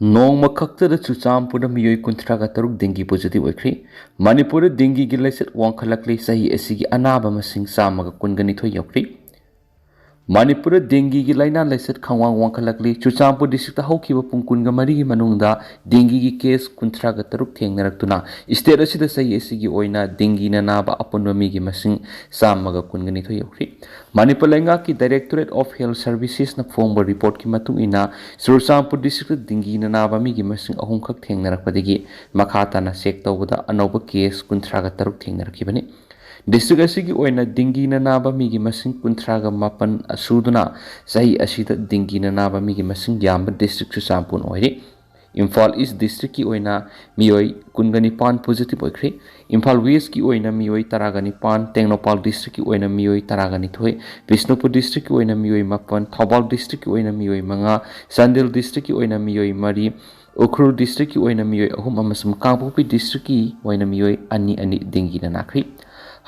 Nongma khaktada Chuchampura miyoi kuntraga taruk dengue positive oikri. Manipur dengue gi laiset wangkhalakli sahi asigi anaba masing samaga kungani thoi yaukri. Manipur dengue gi laina laiset khangwang wangkhalakli Chuchampur district Haokip pungkunga mari gi manungda dengue gi case kuntraga taruk thengnarakuna state asida sahi asigi oina dengue na naba apunwa mi gi masing samaga kungani thoi yaukri. Manipur lenga ki Directorate of Health Services na phongba report ki matung ina Chuchampur district dengue na naba mi gi masing ahum khak thengnarakpadagi makhata na check tawbada anoba case kuntraga taruk thengnarakibani. District asigi oina dengue na naba mi gi masing kuntraga mapan asuduna sahi asida dengue na naba mi gi masing yamba district Chuchampur oiri. Imphal East district ki oina miyoi kungani pan positive oikri. Imphal West ki oina miyoi taragani pan, Tengnopal district ki oina miyoi taragani thoi, Bishnupur district ki oina miyoi mapan, Thobal district ki oina miyoi manga, Sandil district ki oina miyoi mari, Ukhrul district ki oina miyoi ahum amasum Kangpokpi district ki oina miyoi ani dengue na nakri.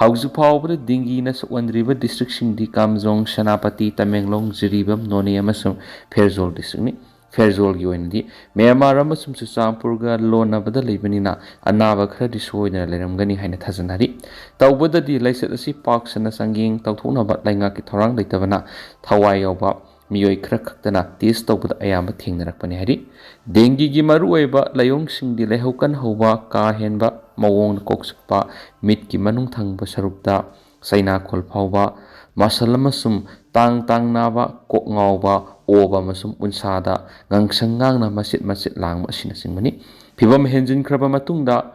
Hauzu Pawbada dengue na Sawandriba district singdi Kamjong, Senapati, Tamenglong, Jiribam, None amasum Ferjol district ni. Ferjol gi oinadi Myanmar amasum Chuchampur ga lona bada leibanina anaba khradi soidana leramgani haina thajanari tawbada di laiset asi park sana sanging tawthuna ba lainga ki thorang leitabana thawai yoba miyoi khra khaktana test tawbada ayamba thengnarakpani hari dengue gi maru oiba layong singdi lehaukan hoba ka henba mawong koksukpa mit ki manung thangba sarukta saina khol phawba masallamasum tang naba kok ngawba oba masum unsada ngangsangang na masit lang masina singmani phibam henjin khraba matungda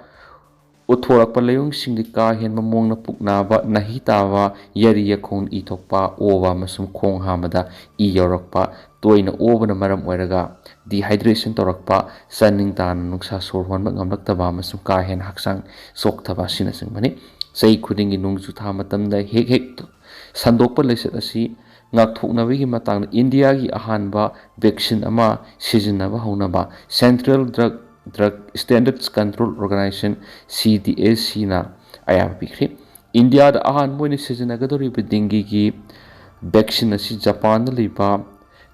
uthorak palayong singdi ka hen mamong na puknaba nahitawa yari yakhon itokpa oba masum khong hamada I yorakpa toina oba na maram oiraga dehydration torakpa saning tan nungsa sorhon ngamlaktaba masum ka hen haksang soktaba sina singmani sei khudingi nungju tha matamda hek sandokpa laiset asi ngakthoknabagi matang India gi ahanba vaccine ama sizinaba haunaba Central Drug Standards Control Organization CDAC na ayaba pikri India da ahan moini sizinagadori dengue gi vaccine asi Japan da liba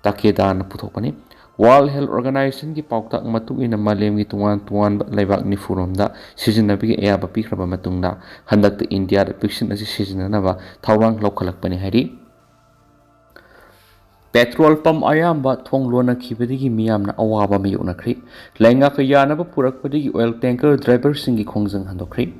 Takeda na puthokpani World Health Organization ki pautak matung ina malem gi tuan laibak ni furomda sizinabagi ayaba pikraba matungda handakta India da vaccine asi sizinanaba thawrang lokhalakpani hari Petrol pump ayamba thong lona khibadigi miyamna awaba mayonakri lainga ka yanaba purakpadigi oil tanker driver singi khongjang handokri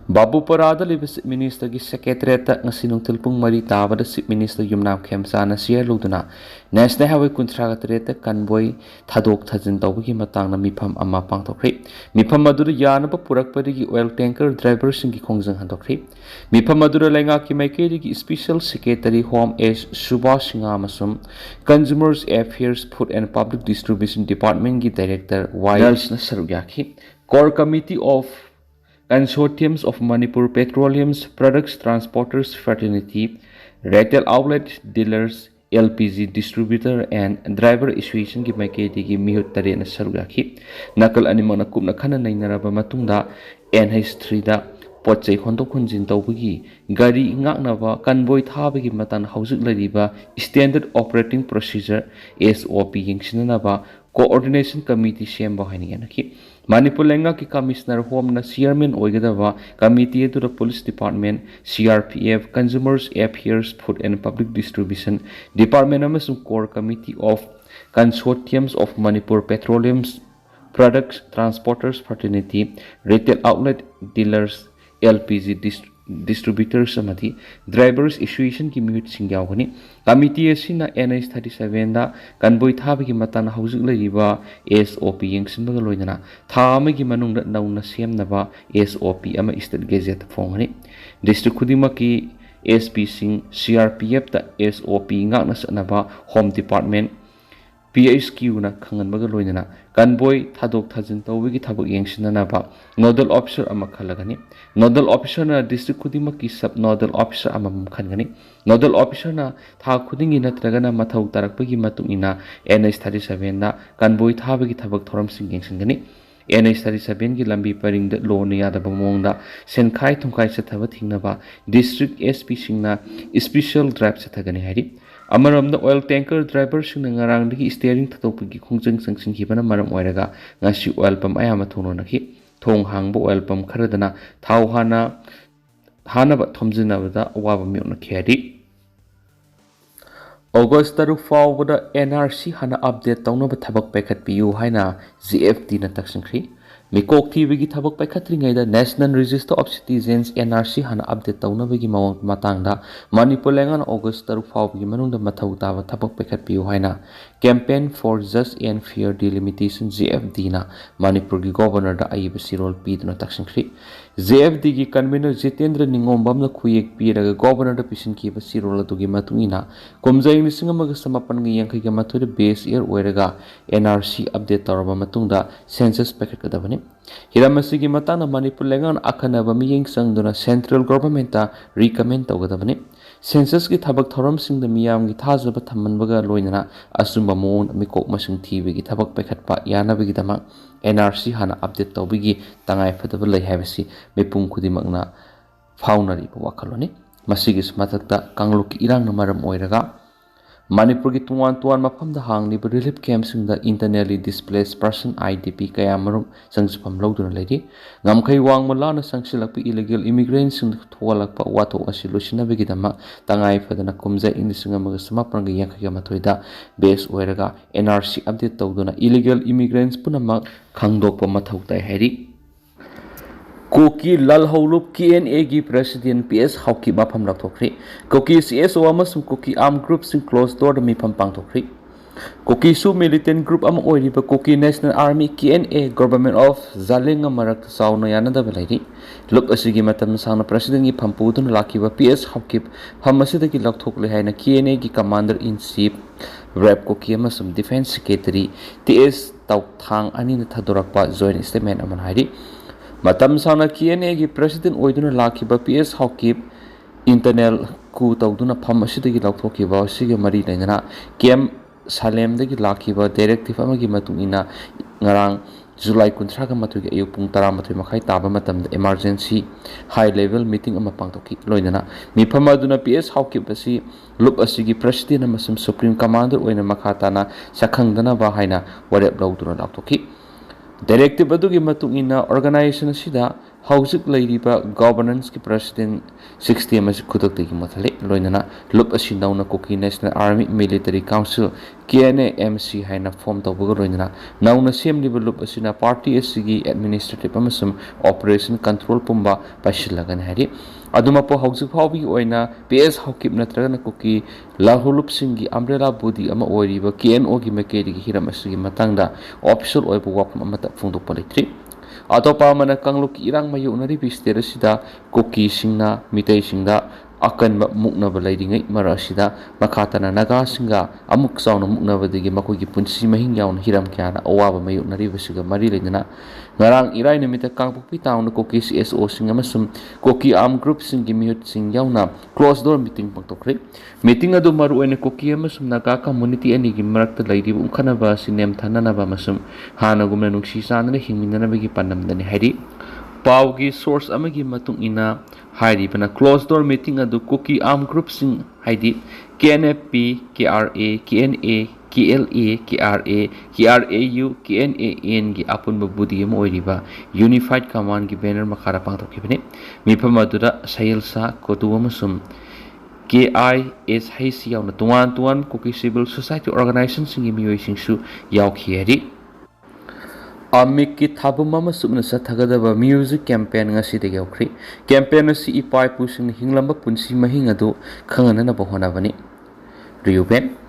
Babu Parada libis minister gi secretariat ngasinung tilpung mari tabada sip minister yumnam khemsa na siya luduna national highway contractorate kanboy thadok thajin tawgi matangna mipham ama pangthokri mipham madura yanaba purakpadigi oil tanker driver singi khongjang handokri mipham madura lainga ki maikeri gi special secretary home as Subhash Singha masum consumers affairs food and public distribution department gi director Wires na sarugyaki core committee of Consortiums of Manipur Petroleum's Products Transporters Fraternity, Retail Outlet Dealers, LPG Distributor and Driver Association ki maiketi ki mihut tare na sarugaki nakal animang na kup na khana nainaraba matungda NH3 da potsai hondok hunjin tawbagi gari ngaknaba kanboy thabagi matan hausuk lariba Standard Operating Procedure SOP yingsinanaba Coordination Committee semba hainiyanaki Manipur lenga ki Commissioner Home na Chairman oigadaba Committee to the Police Department, CRPF, Consumers Affairs, Food and Public Distribution Department amasung Core Committee of Consortiums of Manipur Petroleum's Products Transporters Fraternity, Retail Outlet Dealers, LPG Distributors amati Drivers Association ki mihut singyawgani committee asina NH 37 da kanboi thabagi matan hausuk lariba SOP yengsinbaga loinana thamagi manungda nauna semnaba SOP ama state gazette phongani district khudimaki SP sing CRPF da SOP ngakna sanaba Home Department PHQ na khanganbaga loinana kanboi thadok thajin tawigi thabak yengsinanaba nodal officer ama khalagani nodal officer na district khudimaki sub nodal officer ama khangani nodal officer na tha khudingi natragana mathau tarakpagi matungina NH 37 na kanboi thabagi thabak thoram sing yengsingani NH 37 ki lambi paring da lo ne yada bamongda senkhai thungkai sathaba thingnaba district SP singna special drive sathagani hari अमरमद oil tanker driver Singh steering थतोपगी खोंजंग संसिंखिबना मरम ओइरगा ngasi oil pump ayama thononaki thong hangbo oil pump kharadana thau hanaba thomjinabada awaba miona kheri August taru fawbada NRC hana update tawnaba thabak pekhat piu haina GFT na taksingkhri Mikok TVगी थबक पैखत्रिङैदा national register of citizens NRC हना update तौनबगी मवंग मातांगदा मणिपुर लेंगन अगस्त 3 फावबगी मनुंगदा मथौ ताबा थबक पैखत्पियु हाइना campaign for just and fair delimitation JFD ना मणिपुर की गवर्नर दा अयब सिरोल पीदना तक्सिंख्री JFD की कन्वीनर जितेंद्र निंगोमबम खुयेक पीरगा गवर्नर दा पिसिनकीब सिरोल अदुगी मतुंगिना कुमजैंग लिसिंग अमगा समापनगी यांखैगा मथुर बेस ईयर ओइरगा NRC अपडेट तौरबा मतुंगदा सेंसस पैखत्कदबनी हिरामसिगी मताना मणिपुर लेंगन अखनबा मियेंग संगदुना सेंट्रल गवर्नमेंट रिकमेंड तौगदबनी सेंसस की थबक थौरम सिंग मियाम की थाजब थमनबगा लोइना असुंबा मोन मिकोक मसिंग थीबगी थबक पैखत्पा यानबगी दमा NRC हना अपडेट तौबगी तंगाय फदब लै हैबसी मिपुंग खुदिमकना फाउनरी वाखलोनी मसिगी मथक्ता कांगलुक इरांग मरम ओइरगा Manipur की तुआन मफम दा हांगलिब रिलीफ कैंप सिंग दा इंटरनली डिस्प्लेस्ड पर्सन IDP कया मरुम संगसफम लौदुना लेरी ngamkhai wang malana sangsilakpi illegal immigrants sing thwalakpa wato asilusinabegi dama tangai fadana kumja indising amaga samapranga yankhiga mathoida base oiraga NRC update tawduna illegal immigrants punamak khangdokpa mathau tai hairi Kuki Lalhouba KNA की President PS Haokip mapham Louthokhre Kuki CSO amasung Kuki armed groups in closed door da mifam pangthokre Kuki su militant group am oiriba Kuki National Army KNA Government of Zaling marak sauna yanada belairi Lup asigi matam sangna President ki phampudun lakiba PS Haokip phamasida ki Louthokhre haina KNA ki Commander in Chief Rep Kuki amasung Defense Secretary TS Tauthang ani na thadorakpa joint statement aman hairi Matam sana KNA की President ओइदुना लाखिबा PS Haokip internal ku tawduna pham asidagi lauthokiba asigi mari leina kem salem dagi lakiba directive amagi matungina ngarang July 13 ga matugi ayu pung 13 makhai taba matam emergency high level meeting ama pangtoki loinana mi phamaduna PS Haokip asi lup asigi president amasum supreme commander oina makhatana sakhangdana ba haina warep lauduna lauthoki Directive adugi matungina organization asida hausik lairiba governance ki president 60 amasi khudok tegi mathale loinana lup asi nauna Kuki National Army Military Council KNA MC haina form tawbaga loinana nauna semliba lup asina party asigi administrative amasum operation control pumba pasilagan hari aduma po hausik phawbi oina PS Haokip natragana Kuki Lalhouba singi umbrella body ama oiriba KNO gi mekeri gi hiram asigi matangda official oibu wapam amata phungdok palitri atopa mana kangluk irang mayu nari bistera sida Kuki singna Meetei singda akan mukna balairingai marasida makhatana naga singa amuk sauna mukna badigi makogi punsi mahing yaun hiram kyana awaba mayu nari bisiga mari leina ngarang irai nimita kangpukpi taun Kuki CSO singa masum Kuki arm group singi mihut sing yauna close door meeting pangtokre meeting adu maru ene Kuki amasum naga community ani gi marakta lairi umkhana ba sinem thanana ba masum hana gumna nungsi sanane hingminana bagi panamdani hari Paugi source amagi matung ina hairi bana closed door meeting adu Kuki arm group sing haidi KNP KRA KNA KLA KRA KRAU KNAN gi apun babudi mo oiriba unified command gi banner makhara pangtokibne mifam adura sayelsa kotu amasum KISHC yauna tuan Kuki civil society organization singi miyoi singsu yaukhiari Amik ki thabu mama subna sathagada music campaign ngasi de yaukri campaign asi ipai pusing hinglamba punsi mahinga do khangana na bohona bani riuben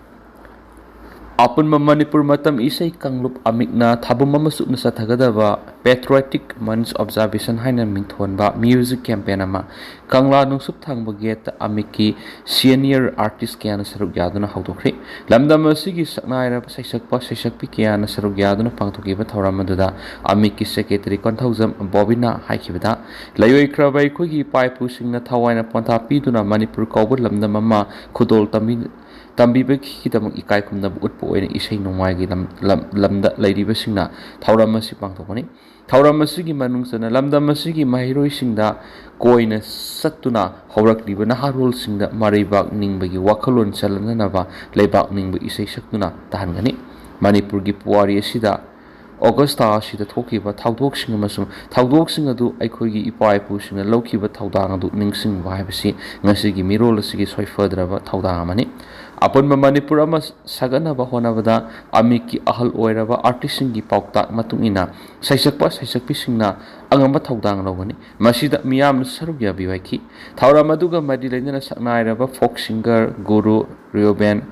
Apun Manipur matam isai kanglup amikna thabu mama subna sathagada Patriotic months observation haina minthon ba music campaign ama kangla nungsup thang baget amiki senior artist kyana saruk yaduna haudokre lamdam asigi saknaira saisakpi kyana saruk yaduna pangthoki ba thoramadada amiki secretary konthaujam bobina haikibada layoi krabai khogi paipu singna thawaina pantha piduna Manipur kawbur lamdam ama khudol tami ꯇꯝꯕꯤꯕꯒꯤꯗꯃꯛ ꯏꯀꯥꯏ ꯈꯨꯝꯅꯕ ꯎꯠꯄ ꯑꯣꯏꯅ ꯏꯁꯩ ꯅꯣꯡꯃꯥꯏꯒꯤ ꯂꯝꯗ ꯂꯩꯔꯤꯕꯁꯤꯡꯅ ꯊꯧꯔꯝ ꯑꯁꯤ ꯄꯥꯡꯊꯣꯛꯄꯅꯤ꯫ ꯊꯧꯔꯝ ꯑꯁꯤꯒꯤ ꯃꯅꯨꯡꯗ ꯂꯝꯗꯝ ꯑꯁꯤꯒꯤ ꯃꯍꯩꯔꯣꯏꯁꯤꯡꯗ ꯀꯣꯏꯅ ꯆꯠꯇꯨꯅ ꯍꯧꯔꯛꯂꯤꯕ ꯅꯍꯥꯔꯣꯜꯁꯤꯡꯗ ꯃꯔꯩꯕꯥꯛ ꯅꯤꯡꯕꯒꯤ ꯋꯥꯈꯜꯂꯣꯟ ꯆꯜꯍꯟꯅꯕ ꯂꯩꯕꯥꯛ ꯅꯤꯡꯕ ꯏꯁꯩ ꯁꯛꯇꯨꯅ ꯇꯥꯍꯟꯒꯅꯤ꯫ ꯃꯅꯤꯄꯨꯔꯒꯤ ꯄꯨꯋꯥꯔꯤ ꯑꯁꯤꯗ ꯑꯣꯒꯁ꯭ꯠ ꯊꯥ ꯑꯁꯤꯗ ꯊꯣꯛꯈꯤꯕ ꯊꯧꯗꯣꯛꯁꯤꯡ ꯑꯃꯁꯨꯡ ꯊꯧꯗꯣꯛꯁꯤꯡ ꯑꯗꯨ ꯑꯩꯈꯣꯏꯒꯤ ꯏꯄꯥ ꯏꯄꯨꯁꯤꯡꯅ ꯂꯧꯈꯤꯕ ꯊꯧꯗꯥꯡ ꯑꯗꯨ ꯅꯤꯡꯁꯤꯡꯕ ꯍꯥꯏꯕꯁꯤ ꯉꯁꯤꯒꯤ ꯃꯤꯔꯣꯜ ꯑꯁꯤꯒꯤ ꯁꯣꯏꯐꯗ꯭ꯔꯕ ꯊꯧꯗꯥꯡ ꯑꯃꯅꯤ꯫ ꯑꯄꯨꯟꯕ ꯃꯅꯤꯄꯨꯔ ꯑꯃ ꯁꯥꯒꯠꯅꯕ ꯍꯣꯠꯅꯕꯗ ꯑꯃꯤꯛꯀꯤ ꯑꯍꯜ ꯑꯣꯏꯔꯕ ꯑꯥꯔꯇꯤꯁꯁꯤꯡꯒꯤ ꯄꯥꯎꯇꯥꯛ ꯃꯇꯨꯡ ꯏꯟꯅ ꯁꯩꯁꯛꯄ ꯁꯩꯁꯛꯄꯤꯁꯤꯡꯅ ꯑꯉꯝꯕ ꯊꯧꯗꯥꯡ ꯂꯧꯒꯅꯤ꯫ ꯃꯁꯤꯗ ꯃꯤꯌꯥꯝꯅ ꯁꯔꯨꯛ ꯌꯥꯕꯤꯌꯨ ꯍꯥꯏꯈꯤ꯫ ꯊꯧꯔꯝ ꯑꯗꯨꯒ ꯃꯔꯤ ꯂꯩꯅꯅ ꯁꯛꯅꯥꯏꯔꯕ ꯐꯣꯛ ꯁꯤꯡꯒꯔ ꯒꯨꯔꯨ ꯔꯤꯑꯣꯕꯦꯟ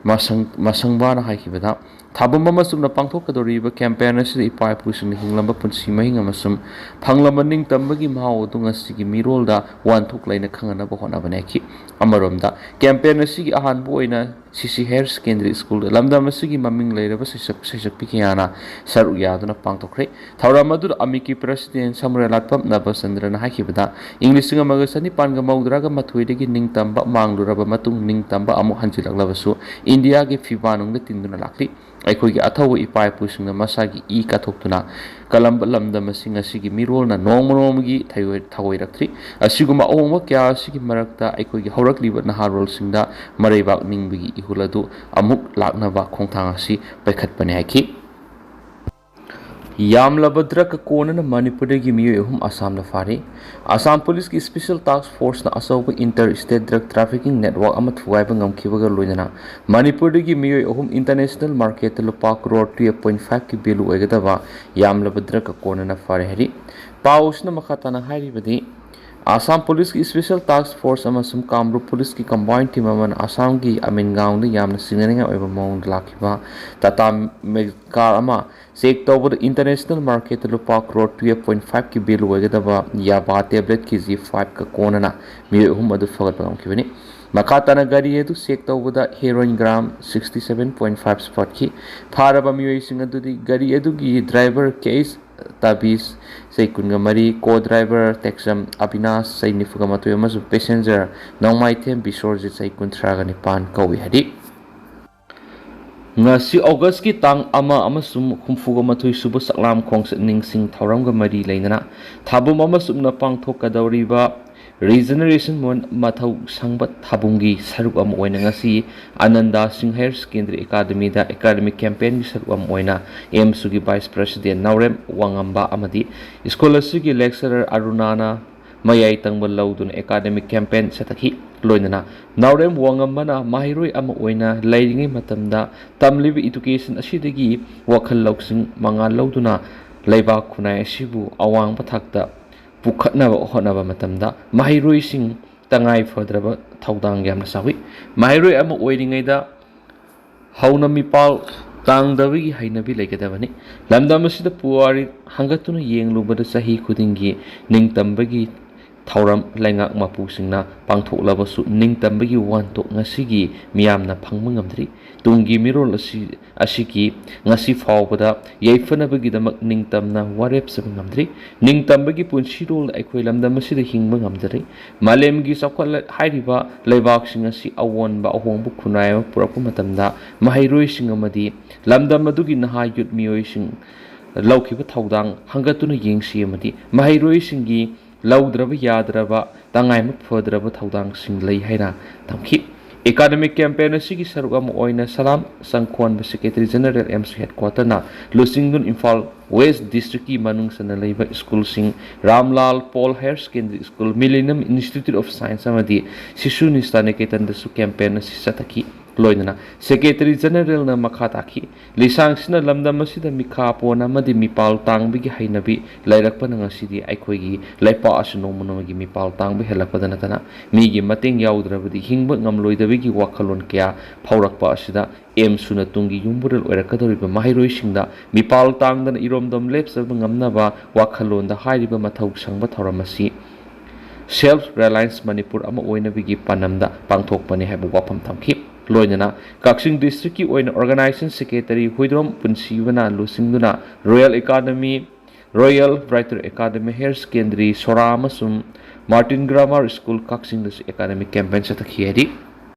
ꯃꯁꯪꯕꯥꯅ ꯍꯥꯏꯈꯤꯕꯗ ꯊꯥꯕꯝ ꯑꯃꯁꯨꯡ ꯄꯥꯡꯊꯣꯛꯀꯗꯧꯔꯤꯕ ꯀꯦꯝꯄꯦꯟ ꯑꯁꯤꯗ ꯏꯄꯥ ꯏꯄꯨꯁꯤꯡꯅ ꯍꯤꯡꯂꯝꯕ ꯄꯨꯟꯁꯤ ꯃꯍꯤꯡ ꯑꯃꯁꯨꯡ ꯐꯪꯂꯝꯕ ꯅꯤꯡꯇꯝꯕꯒꯤ ꯃꯍꯥꯎ ꯑꯗꯨ ꯉꯁꯤꯒꯤ ꯃꯤꯔꯣꯜꯗ ꯋꯥꯟꯊꯣꯛ ꯂꯩꯅ ꯈꯪꯍꯟꯅꯕ ꯍꯣꯠꯅꯕꯅꯤ ꯍꯥꯏꯈꯤ꯫ ꯑꯃꯔꯣꯝꯗ ꯀꯦꯝꯄꯦꯟ ꯑꯁꯤꯒꯤ ꯑꯍꯥꯟꯕ ꯑꯣꯏꯅ ꯁꯤꯁꯤ ꯍꯥꯌꯔ ꯁꯦꯀꯦꯟꯗꯔꯤ ꯁ꯭ꯀꯨꯜꯗ ꯂꯝꯗꯝ ꯑꯁꯤꯒꯤ ꯃꯃꯤꯡ ꯂꯩꯔꯕ ꯁꯩꯁꯛꯄꯤ ꯀꯌꯥꯅ ꯁꯔꯨꯛ ꯌꯥꯗꯨꯅ ꯄꯥꯡꯊꯣꯛꯈ꯭ꯔꯦ꯫ ꯊꯧꯔꯝ ꯑꯗꯨꯗ ꯑꯃꯤꯛꯀꯤ ꯄ꯭ꯔꯁꯤꯗꯦꯟ ꯁꯃꯨꯔꯥꯏꯂꯥꯠꯄꯝ ꯅꯕꯆꯟꯗ꯭ꯔꯅ ꯍꯥꯏꯈꯤꯕꯗ ꯏꯪ 1992 ꯅꯤꯡꯇꯝꯕ ꯃꯥꯡꯂꯨꯔꯕ ꯃꯇꯨꯡ ꯅꯤꯡꯇꯝꯕ ꯑꯃꯨꯛ ꯍꯟꯖꯤꯜꯂꯛꯂꯕꯁꯨ ꯏꯟꯗꯤꯌꯥꯒꯤ ꯐꯤꯕꯥꯅꯨꯡꯗ ꯇꯤꯟꯗꯨꯅ ꯂꯥꯛꯂꯤ꯫ ꯑꯩꯈꯣꯏꯒꯤ ꯑꯊꯧꯕ ꯏꯄꯥ ꯏꯄꯨꯁꯤꯡꯅ ꯃꯁꯥꯒꯤ ꯏ ꯀꯠꯊꯣꯛꯇꯨꯅ ꯀꯜꯂꯝꯕ ꯂꯝꯗꯝ ꯑꯁꯤ ꯉꯁꯤꯒꯤ ꯃꯤꯔꯣꯜꯅ ꯅꯣꯡꯃ ꯅꯣꯡꯃꯒꯤ ꯊꯑꯣꯏꯔꯛꯇ꯭ꯔꯤ꯫ ꯑꯁꯤꯒꯨꯝꯕ ꯑꯍꯣꯡꯕ ꯀꯌꯥ ꯑꯁꯤꯒꯤ ꯃꯔꯛꯇ ꯑꯩꯈꯣꯏꯒꯤ ꯍꯧꯔꯛꯂꯤꯕ ꯅꯍꯥꯔꯣꯜꯁꯤꯡꯗ ꯃꯔꯩꯕꯥꯛ ꯅꯤꯡꯕꯒꯤ ꯏꯍꯨꯜ ꯑꯗꯨ ꯑꯃꯨꯛ ꯂꯥꯛꯅꯕ ꯈꯣꯡꯊꯥꯡ ꯑꯁꯤ ꯄꯥꯏꯈꯠꯄꯅꯤ ꯍꯥꯏꯈꯤ꯫ ꯌꯥꯝꯂꯕ ꯗ꯭ꯔꯒ ꯀꯣꯟꯅꯅ ꯃꯅꯤꯄꯨꯔꯗꯒꯤ ꯃꯤꯑꯣꯏ 3 ꯑꯁꯥꯝꯗ ꯐꯥꯔꯤ꯫ ꯑꯁꯥꯝ ꯄꯨꯂꯤꯁꯀꯤ ꯁ꯭ꯄꯦꯁꯤꯑꯦꯜ ꯇꯥꯛꯁ ꯐꯣꯔꯁꯅ ꯑꯆꯧꯕ ꯏꯟꯇꯔ-ꯁ꯭ꯇꯦꯠ ꯗ꯭ꯔꯒ ꯇ꯭ꯔꯥꯐꯤꯀꯤꯡ ꯅꯦꯠꯋꯥꯔꯛ ꯑꯃ ꯊꯨꯒꯥꯏꯕ ꯉꯝꯈꯤꯕꯒ ꯂꯣꯏꯅꯅ ꯃꯅꯤꯄꯨꯔꯗꯒꯤ ꯃꯤꯑꯣꯏ 3 ꯏꯟꯇꯔꯅꯦꯁꯅꯦꯜ ꯃꯥꯔꯀꯦꯠꯇ ꯂꯨꯄꯥ ꯀꯔꯣꯔ 12.5ꯀꯤ ꯚꯦꯂꯨ ꯑꯣꯏꯒꯗꯕ ꯌꯥꯝꯂꯕ ꯗ꯭ꯔꯒ ꯀꯣꯟꯅꯅ ꯐꯥꯔꯦ ꯍꯥꯏꯔꯤ꯫ ꯄꯥꯎ ꯑꯁꯤꯅ ꯃꯈꯥ ꯇꯥꯅ ꯍꯥꯏꯔꯤꯕꯗꯤ ꯑꯁꯥꯝ ꯄꯨꯂꯤꯁꯀꯤ ꯁ꯭ꯄꯦꯁꯤꯑꯦꯜ ꯇꯥꯛꯁ ꯐꯣꯔꯁ ꯑꯃꯁꯨꯡ ꯀꯥꯝꯔꯨꯞ ꯄꯨꯂꯤꯁꯀꯤ ꯀꯝꯕꯥꯏꯟ ꯇꯤꯝ ꯑꯃꯅ ꯑꯁꯥꯝꯒꯤ ꯑꯃꯤꯟꯒꯥꯎꯟꯗ ꯌꯥꯝꯅ ꯆꯤꯡꯅꯅꯤꯡꯉꯥꯏ ꯑꯣꯏꯕ ꯃꯑꯣꯡꯗ ꯂꯥꯛꯈꯤꯕ ꯇꯥꯇꯥ ꯃꯦꯖꯤꯛ ꯀꯥꯔ ꯑꯃ ꯆꯦꯛ ꯇꯧꯕꯗ ꯏꯟꯇꯔꯅꯦꯁꯅꯦꯜ ꯃꯥꯔꯀꯦꯠꯇ ꯂꯨꯄꯥ ꯀꯔꯣꯔ 12.5ꯀꯤ ꯚꯦꯂꯨ ꯑꯣꯏꯒꯗꯕ ꯌꯥꯕꯥ ꯇꯦꯕ꯭ꯂꯦꯠ ꯀꯦꯖꯤ 5ꯀ ꯀꯣꯟꯅꯅ ꯃꯤꯑꯣꯏ 3 ꯑꯗꯨ ꯐꯒꯠꯄ ꯉꯝꯈꯤꯕꯅꯤ꯫ ꯃꯈꯥ ꯇꯥꯅ ꯒꯥꯔꯤ ꯑꯗꯨ ꯆꯦꯛ ꯇꯧꯕꯗ ꯍꯦꯔꯣꯏꯟ ꯒ꯭ꯔꯥꯝ 67.5 ꯁ꯭ꯄꯣꯠꯈꯤ꯫ ꯐꯥꯔꯕ ꯃꯤꯑꯣꯏꯁꯤꯡ ꯑꯗꯨꯗꯤ ꯒꯥꯔꯤ ꯑꯗꯨꯒꯤ ꯗ꯭ꯔꯥꯏꯚꯔ ꯀꯦꯏꯁ ꯇꯥꯕꯤꯁ ꯆꯍꯤ 23, ꯀꯣ-ꯗ꯭ꯔꯥꯏꯚꯔ ꯇꯦꯛꯆꯝ ꯑꯕꯤꯅꯥꯁ ꯆꯍꯤ 41 ꯑꯃꯁꯨꯡ ꯄꯦꯁꯦꯟꯖꯔ ꯅꯣꯡꯃꯥꯏꯊꯦꯝ ꯕꯤꯁꯣꯔꯖꯤꯠ ꯆꯍꯤ 39 ꯀꯧꯏ ꯍꯥꯏꯔꯤ꯫ ꯉꯁꯤ ꯑꯣꯒꯁ꯭ꯠꯀꯤ ꯇꯥꯡ 1 ꯑꯃꯁꯨꯡ 64 ꯁꯨꯕ ꯁꯛꯂꯥꯝ ꯈꯣꯡꯆꯠ ꯅꯤꯡꯁꯤꯡ ꯊꯧꯔꯝꯒ ꯃꯔꯤ ꯂꯩꯅꯅ ꯊꯥꯕꯝ ꯑꯃꯁꯨꯡ ꯄꯥꯡꯊꯣꯛꯀꯗꯧꯔꯤꯕ ꯔꯤꯖꯅꯔꯦꯁꯟ ꯃꯊꯧ ꯁꯪꯕ ꯊꯥꯕꯝꯒꯤ ꯁꯔꯨꯛ ꯑꯃ ꯑꯣꯏꯅ ꯉꯁꯤ ꯑꯅꯟꯗ ꯁꯤꯡ ꯍꯥꯌꯔ ꯁꯦꯀꯦꯟꯗꯔꯤ ꯑꯦꯀꯥꯗꯃꯤꯗ ꯑꯦꯀꯥꯗꯦꯃꯤꯛ ꯀꯦꯝꯄꯦꯟꯒꯤ ꯁꯔꯨꯛ ꯑꯃ ꯑꯣꯏꯅ ꯑꯦꯝꯁꯨꯒꯤ ꯚꯥꯏꯁ ꯄ꯭ꯔꯁꯤꯗꯦꯟ ꯅꯥꯎꯔꯦꯝ ꯋꯥꯉꯝꯕ ꯑꯃꯗꯤ ꯁ꯭ꯀꯨꯜ ꯑꯁꯤꯒꯤ ꯂꯦꯛꯆꯔꯔ ꯑꯔꯨꯅꯥꯅ ꯃꯌꯥꯏ ꯇꯪꯕ ꯂꯧꯗꯨꯅ ꯑꯦꯀꯥꯗꯦꯃꯤꯛ ꯀꯦꯝꯄꯦꯟ ꯆꯠꯊꯈꯤ꯫ ꯂꯣꯏꯅꯅ ꯅꯥꯎꯔꯦꯝ ꯋꯥꯉꯝꯕꯅ ꯃꯍꯩꯔꯣꯏ ꯑꯃ ꯑꯣꯏꯅ ꯂꯩꯔꯤꯉꯩ ꯃꯇꯝꯗ ꯇꯝꯂꯤꯕ ꯏꯗꯨꯀꯦꯁꯟ ꯑꯁꯤꯗꯒꯤ ꯋꯥꯈꯜ ꯂꯧꯁꯤꯡ ꯃꯉꯥꯜ ꯂꯧꯗꯨꯅ ꯂꯩꯕꯥꯛ ꯈꯨꯟꯅꯥꯏ ꯑꯁꯤꯕꯨ ꯑꯋꯥꯡꯕ ꯊꯥꯛꯇ ꯄꯨꯈꯠꯅꯕ ꯍꯣꯠꯅꯕ ꯃꯇꯝꯗ ꯃꯍꯩꯔꯣꯏꯁꯤꯡ ꯇꯉꯥꯏꯐꯗ꯭ꯔꯕ ꯊꯧꯗꯥꯡ ꯌꯥꯝꯅ ꯆꯥꯎꯏ꯫ ꯃꯍꯩꯔꯣꯏ ꯑꯃ ꯑꯣꯏꯔꯤꯉꯩꯗ ꯍꯧꯅ ꯃꯤꯄꯥꯜ ꯇꯥꯡꯗꯕꯒꯤ ꯍꯩꯅꯕꯤ ꯂꯩꯒꯗꯕꯅꯤ꯫ ꯂꯝꯗꯝ ꯑꯁꯤꯗ ꯄꯨꯋꯥꯔꯤ ꯍꯪꯒꯠꯇꯨꯅ ꯌꯦꯡꯂꯨꯕꯗ ꯆꯍꯤ ꯈꯨꯗꯤꯡꯒꯤ ꯅꯤꯡꯇꯝꯕꯒꯤ ꯊꯧꯔꯝ ꯂꯩꯉꯥꯛ ꯃꯄꯨꯁꯤꯡꯅ ꯄꯥꯡꯊꯣꯛꯂꯕꯁꯨ ꯅꯤꯡꯇꯝꯕꯒꯤ ꯋꯥꯟꯊꯣꯛ ꯉꯁꯤꯒꯤ ꯃꯤꯌꯥꯝꯅ ꯐꯪꯕ ꯉꯝꯗ꯭ꯔꯤ꯫ ꯇꯨꯡꯒꯤ ꯃꯤꯔꯣꯜ ꯑꯁꯤꯒꯤ ꯉꯁꯤ ꯐꯥꯎꯕꯗ ꯌꯩꯐꯅꯕꯒꯤꯗꯃꯛ ꯅꯤꯡꯇꯝꯅ ꯋꯥꯔꯦꯞ ꯆꯠꯄ ꯉꯝꯗ꯭ꯔꯤ꯫ ꯅꯤꯡꯇꯝꯕꯒꯤ ꯄꯨꯟꯁꯤꯔꯣꯜ ꯑꯩꯈꯣꯏ ꯂꯝꯗꯝ ꯑꯁꯤꯗ ꯍꯤꯡꯕ ꯉꯝꯖꯔꯤ꯫ ꯃꯥꯂꯦꯝꯒꯤ ꯍꯥꯏꯔꯤꯕ ꯂꯩꯕꯥꯛꯁꯤꯡ ꯑꯁꯤ ꯑꯑꯣꯟꯕ ꯑꯍꯣꯡꯕ ꯈꯨꯟꯅꯥꯏ ꯑꯃ ꯄꯨꯔꯛꯄ ꯃꯇꯝꯗ ꯃꯍꯩꯔꯣꯏꯁꯤꯡ ꯑꯃꯗꯤ ꯂꯝꯗam ꯑꯗꯨꯒꯤ ꯅꯍꯥ ꯌꯨꯠ ꯃꯤꯑꯣꯏꯁꯤꯡ ꯂꯧꯈꯤꯕ ꯊꯧꯗꯥꯡ ꯍꯪꯒꯠꯇꯨꯅ ꯌꯦꯡꯁꯤ ꯑꯃꯗꯤ ꯃꯍꯩꯔꯣꯏꯁꯤꯡꯒꯤ ꯂꯧꯗ꯭ꯔꯕ ꯌꯥꯗ꯭ꯔꯕ ꯇꯉꯥꯏꯃꯛ ꯐꯗ꯭ꯔꯕ ꯊꯧꯗꯥꯡꯁꯤꯡ ꯂꯩ ꯍꯥꯏꯅ ꯊꯝꯈꯤ꯫ ꯑꯦꯀꯥꯗꯦꯃꯤꯛ ꯀꯦꯝꯄꯦꯟ ꯑꯁꯤꯒꯤ ꯁꯔꯨꯛ ꯑꯃ ꯑꯣꯏꯅ ꯁꯂꯥꯝ ꯆꯪꯈꯣꯟꯕ ꯁꯦꯀ꯭ꯔꯦꯇꯔꯤ ꯖꯦꯅꯔꯦꯜ ꯑꯦꯝꯁ ꯍꯦꯗꯀ꯭ꯋꯥꯇꯔꯅ ꯂꯨꯆꯤꯡꯗꯨꯅ ꯏꯝꯐꯥꯜ ꯋꯦꯁ꯭ꯠ ꯗꯤꯁꯇ꯭ꯔꯤꯛꯀꯤ ꯃꯅꯨꯡ ꯆꯟꯅ ꯂꯩꯕ ꯁ꯭ꯀꯨꯜꯁꯤꯡ Ramlal Paul higher secondary school, millennium institute of science ꯑꯃꯗꯤ ꯁꯤꯁꯨ ꯅꯤꯁꯇꯥꯅꯤꯀꯦꯇꯟꯗꯁꯨ ꯀꯦꯝꯄꯦꯟ ꯑꯁꯤ ꯆꯠꯊꯈꯤ꯫ ꯂꯣꯏꯅꯅ ꯁꯦꯀ꯭ꯔꯦꯇꯔꯤ ꯖꯦꯅꯔꯦꯜꯅ ꯃꯈꯥ ꯇꯥꯈꯤ꯫ ꯂꯤꯁꯥꯡꯁꯤꯠꯅ ꯂꯝꯗꯝ ꯑꯁꯤꯗ ꯃꯤꯈꯥ ꯄꯣꯟ ꯑꯃꯗꯤ ꯃꯤꯄꯥꯜ ꯇꯥꯡꯕꯒꯤ ꯍꯩꯅꯕꯤ ꯂꯩꯔꯛꯄꯅ ꯉꯁꯤꯗꯤ ꯑꯩꯈꯣꯏꯒꯤ ꯂꯩꯄꯥꯛ ꯑꯁꯤ ꯅꯣꯡꯃ ꯅꯣꯡꯃꯒꯤ ꯃꯤꯄꯥꯜ ꯇꯥꯡꯕ ꯍꯦꯜꯂꯛꯄꯗ ꯅꯠꯇꯅ ꯃꯤꯒꯤ ꯃꯇꯦꯡ ꯌꯥꯎꯗ꯭ꯔꯕꯗꯤ ꯍꯤꯡꯕ ꯉꯝꯂꯣꯏꯗꯕꯒꯤ ꯋꯥꯈꯜꯂꯣꯟ ꯀꯌꯥ ꯐꯥꯎꯔꯛꯄ ꯑꯁꯤꯗ ꯑꯦꯝꯁꯨꯅ ꯇꯨꯡꯒꯤ ꯌꯨꯝꯕꯨꯔꯦꯜ ꯑꯣꯏꯔꯛꯀꯗꯧꯔꯤꯕ ꯃꯍꯩꯔꯣꯏꯁꯤꯡꯗ ꯃꯤꯄꯥꯜ ꯇꯥꯡꯗꯅ ꯏꯔꯣꯝꯗꯣꯝ ꯂꯦꯞꯆꯕ ꯉꯝꯅꯕ ꯋꯥꯈꯜꯂꯣꯟꯗ ꯍꯥꯏꯔꯤꯕ ꯃꯊꯧ ꯁꯪꯕ ꯊꯧꯔꯝ ꯑꯁꯤ ꯁꯦꯜꯐ ꯔꯤꯂꯥꯌꯟꯁ ꯃꯅꯤꯄꯨꯔ ꯑꯃ ꯑꯣꯏꯅꯕꯒꯤ ꯄꯥꯟꯗꯝꯗ ꯄꯥꯡꯊꯣꯛꯄꯅꯤ ꯍꯥꯏꯕ ꯋꯥꯐꯝ ꯊꯝꯈꯤ꯫ ꯂꯣꯏꯅꯅ ꯀꯛꯆꯤꯡ ꯗꯤꯁꯇ꯭ꯔꯤꯛꯀꯤ ꯑꯣꯏꯅ ꯑꯣꯔꯒꯅꯥꯏꯖꯦꯁꯟ ꯁꯦꯀ꯭ꯔꯦꯇꯔꯤ ꯍꯨꯏꯗ꯭ꯔꯣꯝ ꯄꯨꯟꯁꯤꯕꯅ ꯂꯨꯆꯤꯡꯗꯨꯅ royal brighter academy higher secondary ꯁꯣꯔꯥ ꯑꯃꯁꯨꯡ ꯃꯥꯔꯇꯤꯟ ꯒ꯭ꯔꯥꯃꯥꯔ ꯁ꯭ꯀꯨꯜ ꯀꯛꯆꯤꯡꯗꯁꯨ ꯑꯦꯀꯥꯗꯦꯃꯤꯛ ꯀꯦꯝꯄꯦꯟ ꯆꯠꯊꯈꯤ ꯍꯥꯏꯔꯤ꯫